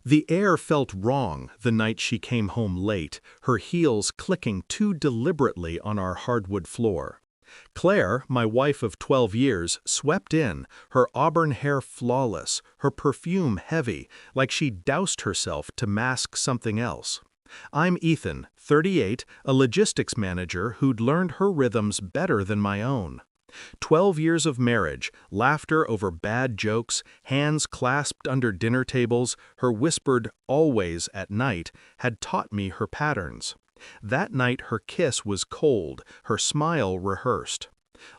The air felt wrong the night she came home late, her heels clicking too deliberately on our hardwood floor. Claire, my wife of 12 years, swept in, her auburn hair flawless, her perfume heavy, like she doused herself to mask something else. I'm Ethan, 38, a logistics manager who'd learned her rhythms better than my own. 12 years of marriage, laughter over bad jokes, hands clasped under dinner tables, her whispered "always" at night, had taught me her patterns. That night her kiss was cold, her smile rehearsed.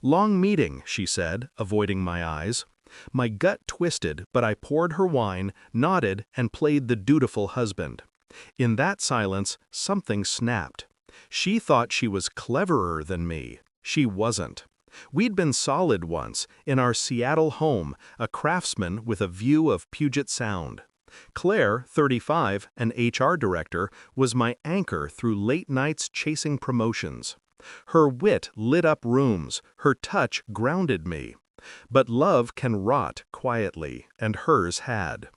"Long meeting," she said, avoiding my eyes. My gut twisted, but I poured her wine, nodded, and played the dutiful husband. In that silence, something snapped. She thought she was cleverer than me. She wasn't. We'd been solid once, in our Seattle home, a craftsman with a view of Puget Sound. Claire, 35, an HR director, was my anchor through late nights chasing promotions. Her wit lit up rooms, her touch grounded me. But love can rot quietly, and hers had.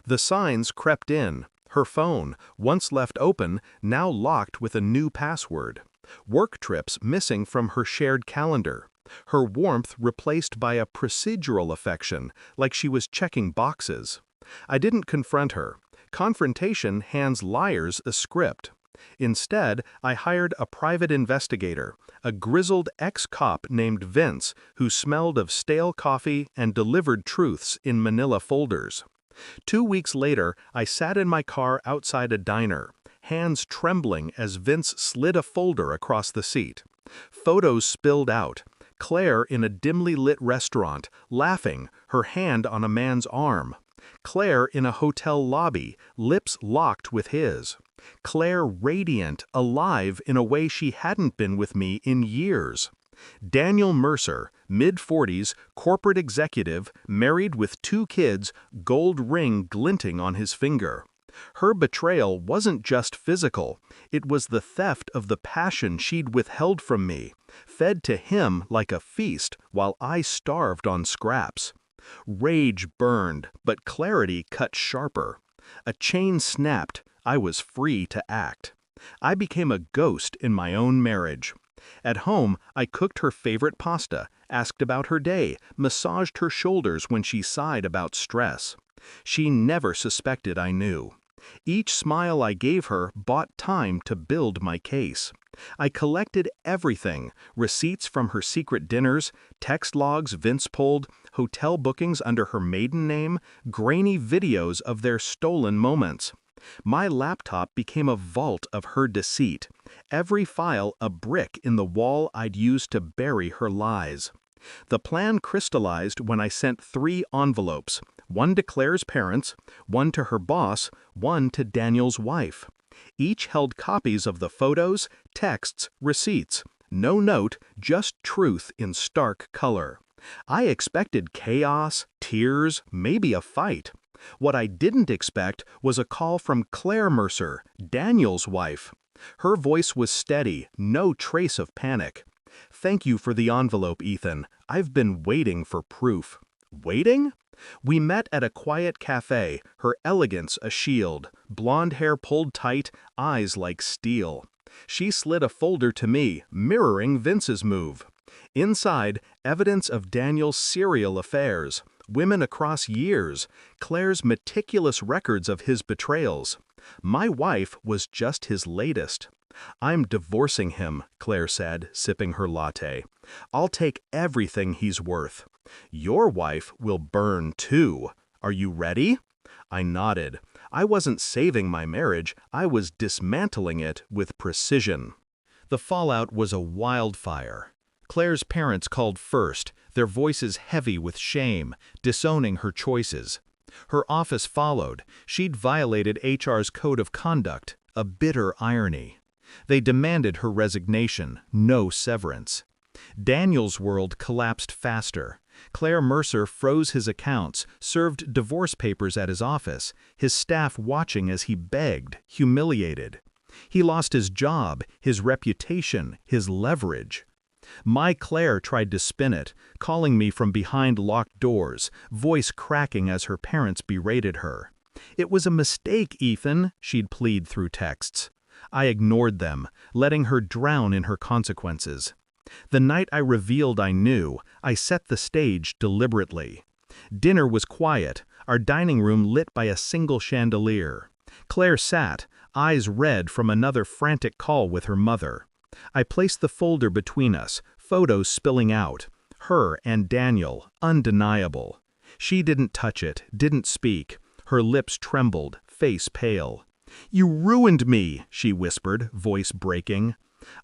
The signs crept in. Her phone, once left open, now locked with a new password. Work trips missing from her shared calendar. Her warmth replaced by a procedural affection, like she was checking boxes. I didn't confront her. Confrontation hands liars a script. Instead, I hired a private investigator, a grizzled ex-cop named Vince, who smelled of stale coffee and delivered truths in manila folders. 2 weeks later, I sat in my car outside a diner, hands trembling as Vince slid a folder across the seat. Photos spilled out. Claire in a dimly lit restaurant, laughing, her hand on a man's arm. Claire in a hotel lobby, lips locked with his. Claire radiant, alive in a way she hadn't been with me in years. Daniel Mercer, mid-40s, corporate executive, married with 2 kids, gold ring glinting on his finger. Her betrayal wasn't just physical, it was the theft of the passion she'd withheld from me, fed to him like a feast while I starved on scraps. Rage burned, but clarity cut sharper. A chain snapped, I was free to act. I became a ghost in my own marriage. At home, I cooked her favorite pasta, asked about her day, massaged her shoulders when she sighed about stress. She never suspected I knew. Each smile I gave her bought time to build my case. I collected everything, receipts from her secret dinners, text logs Vince pulled, hotel bookings under her maiden name, grainy videos of their stolen moments. My laptop became a vault of her deceit, every file a brick in the wall I'd used to bury her lies. The plan crystallized when I sent 3 envelopes, one to Claire's parents, one to her boss, one to Daniel's wife. Each held copies of the photos, texts, receipts. No note, just truth in stark color. I expected chaos, tears, maybe a fight. What I didn't expect was a call from Claire Mercer, Daniel's wife. Her voice was steady, no trace of panic. "Thank you for the envelope, Ethan. I've been waiting for proof." Waiting? We met at a quiet cafe, her elegance a shield, blonde hair pulled tight, eyes like steel. She slid a folder to me, mirroring Vince's move. Inside, evidence of Daniel's serial affairs, women across years, Claire's meticulous records of his betrayals. My wife was just his latest. "I'm divorcing him," Claire said, sipping her latte. "I'll take everything he's worth." "Your wife will burn too. Are you ready?" I nodded. I wasn't saving my marriage, I was dismantling it with precision. The fallout was a wildfire. Claire's parents called first, their voices heavy with shame, disowning her choices. Her office followed. She'd violated HR's code of conduct, a bitter irony. They demanded her resignation, no severance. Daniel's world collapsed faster. Claire Mercer froze his accounts, served divorce papers at his office, his staff watching as he begged, humiliated. He lost his job, his reputation, his leverage. My Claire tried to spin it, calling me from behind locked doors, voice cracking as her parents berated her. "It was a mistake, Ethan," she'd plead through texts. I ignored them, letting her drown in her consequences. The night I revealed I knew, I set the stage deliberately. Dinner was quiet, our dining room lit by a single chandelier. Claire sat, eyes red from another frantic call with her mother. I placed the folder between us, photos spilling out. Her and Daniel, undeniable. She didn't touch it, didn't speak. Her lips trembled, face pale. "You ruined me," she whispered, voice breaking.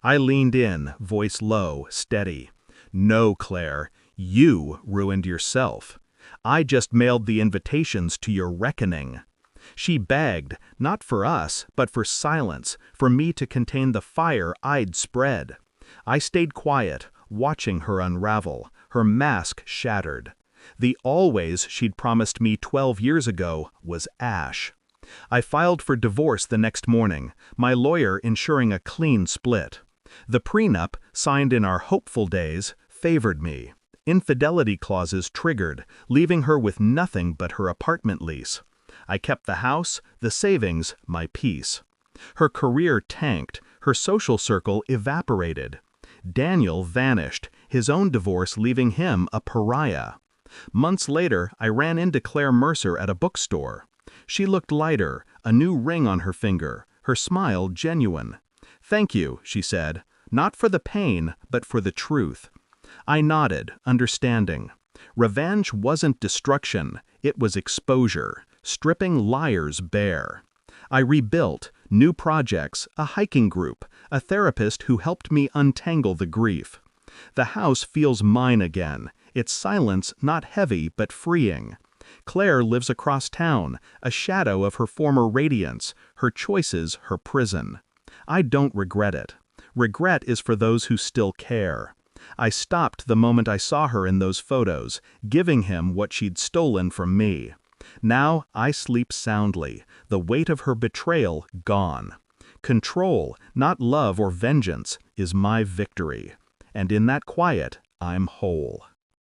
I leaned in, voice low, steady. "No, Claire, you ruined yourself. I just mailed the invitations to your reckoning." She begged, not for us, but for silence, for me to contain the fire I'd spread. I stayed quiet, watching her unravel, her mask shattered. The always she'd promised me 12 years ago was ash. I filed for divorce the next morning, my lawyer ensuring a clean split. The prenup, signed in our hopeful days, favored me. Infidelity clauses triggered, leaving her with nothing but her apartment lease. I kept the house, the savings, my peace. Her career tanked, her social circle evaporated. Daniel vanished, his own divorce leaving him a pariah. Months later, I ran into Claire Mercer at a bookstore. She looked lighter, a new ring on her finger, her smile genuine. "Thank you," she said, "not for the pain, but for the truth." I nodded, understanding. Revenge wasn't destruction, it was exposure, stripping liars bare. I rebuilt, new projects, a hiking group, a therapist who helped me untangle the grief. The house feels mine again, its silence not heavy but freeing. Claire lives across town, a shadow of her former radiance, her choices her prison. I don't regret it. Regret is for those who still care. I stopped the moment I saw her in those photos, giving him what she'd stolen from me. Now I sleep soundly, the weight of her betrayal gone. Control, not love or vengeance, is my victory. And in that quiet, I'm whole.